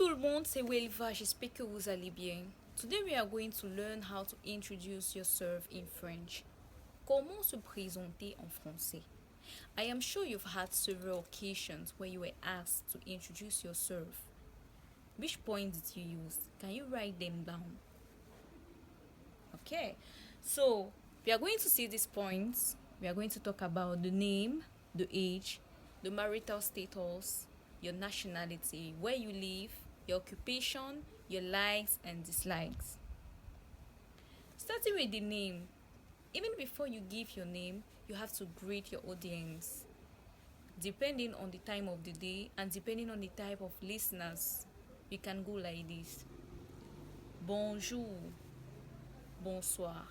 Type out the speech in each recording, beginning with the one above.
tout le monde, c'est Welva. J'espère que vous allez bien. Today we are going to learn how to introduce yourself in French. Comment se présenter en français? I am sure you've had several occasions where you were asked to introduce yourself. Which points did you use? Can you write them down? Okay, so we are going to see these points. We are going to talk about the name, the age, the marital status, your nationality, where you live, your occupation, your likes and dislikes. Starting with the name. Even before you give your name, you have to greet your audience. Depending on the time of the day and depending on the type of listeners, you can go like this. Bonjour, bonsoir,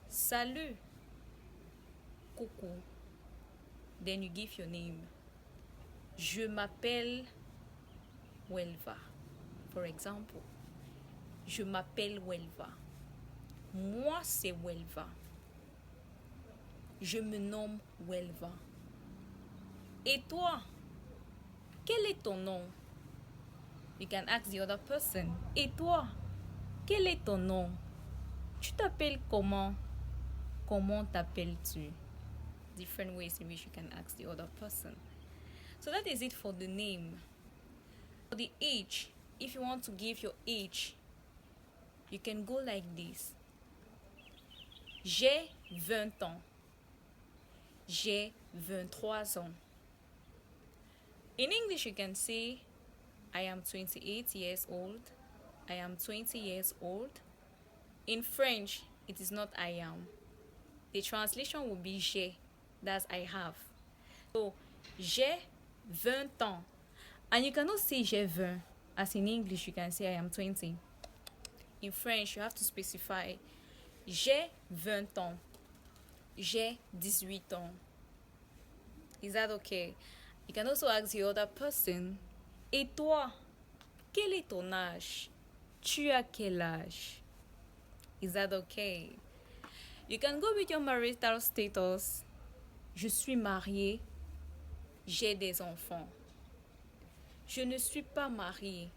salut, coucou. Then you give your name. Je m'appelle Welva. For example, je m'appelle Welva. Moi, c'est Welva. Je me nomme Welva. Et toi, quel est ton nom? You can ask the other person. Et toi, quel est ton nom? Tu t'appelles comment? Comment t'appelles-tu? Different ways in which you can ask the other person. So that is it for the name. For the age, if you want to give your age, you can go like this. J'ai 20 ans. J'ai 23 ans. In English, you can say, I am 28 years old. I am 20 years old. In French, it is not I am. The translation will be j'ai. That's I have. So, j'ai 20 ans. And you cannot say j'ai 20. As in English, you can say I am 20. In French, you have to specify j'ai 20 ans. J'ai 18 ans. Is that okay? You can also ask the other person, et toi, quel est ton âge? Tu as quel âge? Is that okay? You can go with your marital status. Je suis mariée. J'ai des enfants. Je ne suis pas mariée.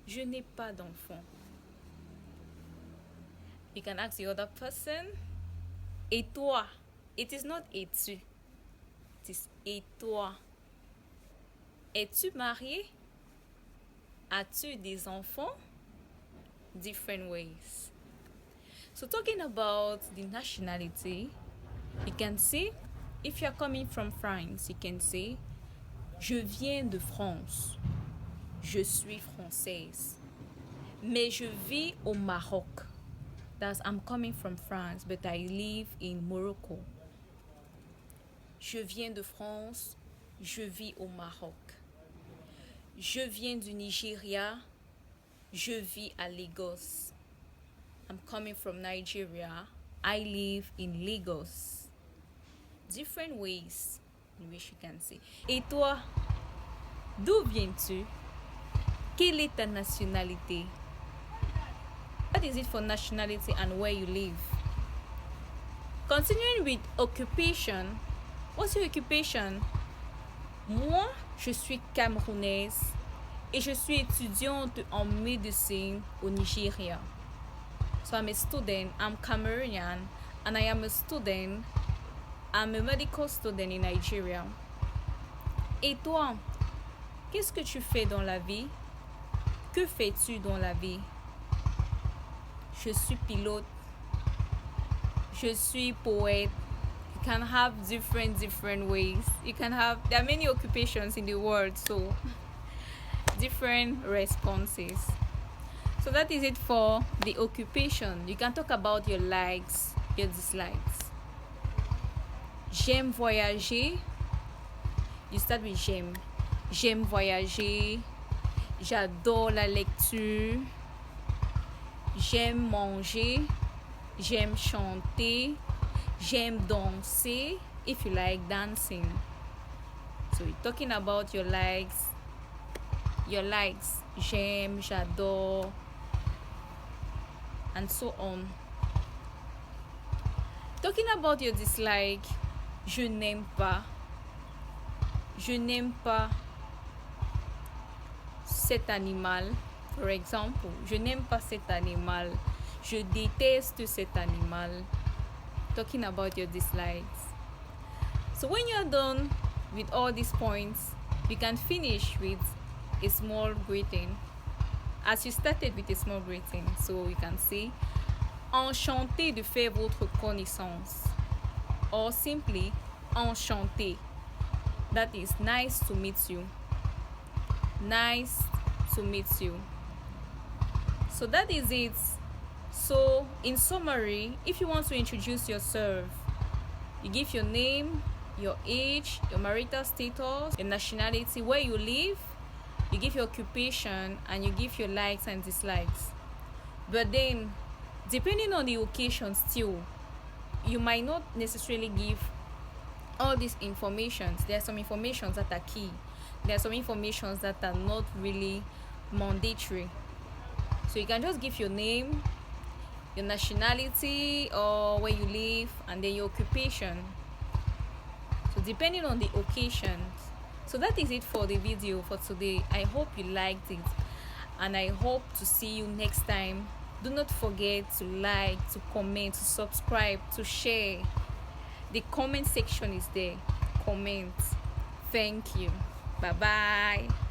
Je n'ai pas d'enfants. You can ask the other person, et toi? It is not et tu. It is et toi? Es-tu marié? As-tu des enfants? Different ways. So talking about the nationality, you can say, if you are coming from France, you can say, je viens de France. Je suis française. Mais je vis au Maroc. That's I'm coming from France, but I live in Morocco. Je viens de France. Je vis au Maroc. Je viens du Nigeria. Je vis à Lagos. I'm coming from Nigeria. I live in Lagos. Different ways in which you can say. Et toi, d'où viens-tu? Quelle est ta nationalité? What is it for nationality and where you live? Continuing with occupation. What's your occupation? Moi, je suis camerounaise et je suis étudiante en médecine au Nigeria. So I'm a student, I'm Cameroonian, and I am a student, I'm a medical student in Nigeria. Et toi, qu'est-ce que tu fais dans la vie? Que fais-tu dans la vie? Je suis pilote. Je suis poète. You can have different ways. There are many occupations in the world, so different responses. So that is it for the occupation. You can talk about your likes, your dislikes. J'aime voyager. You start with j'aime. J'aime voyager. J'adore la lecture. J'aime manger. J'aime chanter. J'aime danser. If you like dancing. So you're talking about your likes. Your likes. J'aime, j'adore. And so on. Talking about your dislike. Je n'aime pas. Je n'aime pas. cet animal. For example, je n'aime pas cet animal. Je déteste cet animal. Talking about your dislikes. So when you're done with all these points, you can finish with a small greeting. As you started with a small greeting, so you can say enchanté de faire votre connaissance, or simply enchanté. That is nice to meet you. Nice to meet you. So that is it. So in summary, if you want to introduce yourself, you give your name, your age, your marital status, your nationality, where you live, you give your occupation, and you give your likes and dislikes. But then, depending on the occasion still, you might not necessarily give all these informations. There are some informations that are key. There are some informations that are not really mandatory. So you can just give your name, your nationality, or where you live, and then your occupation. So depending on the occasions. So that is it for the video for today. I hope you liked it, and I hope to see you next time. Do not forget to like, to comment, to subscribe, to share. The comment section is there. Comment. Thank you. Bye bye.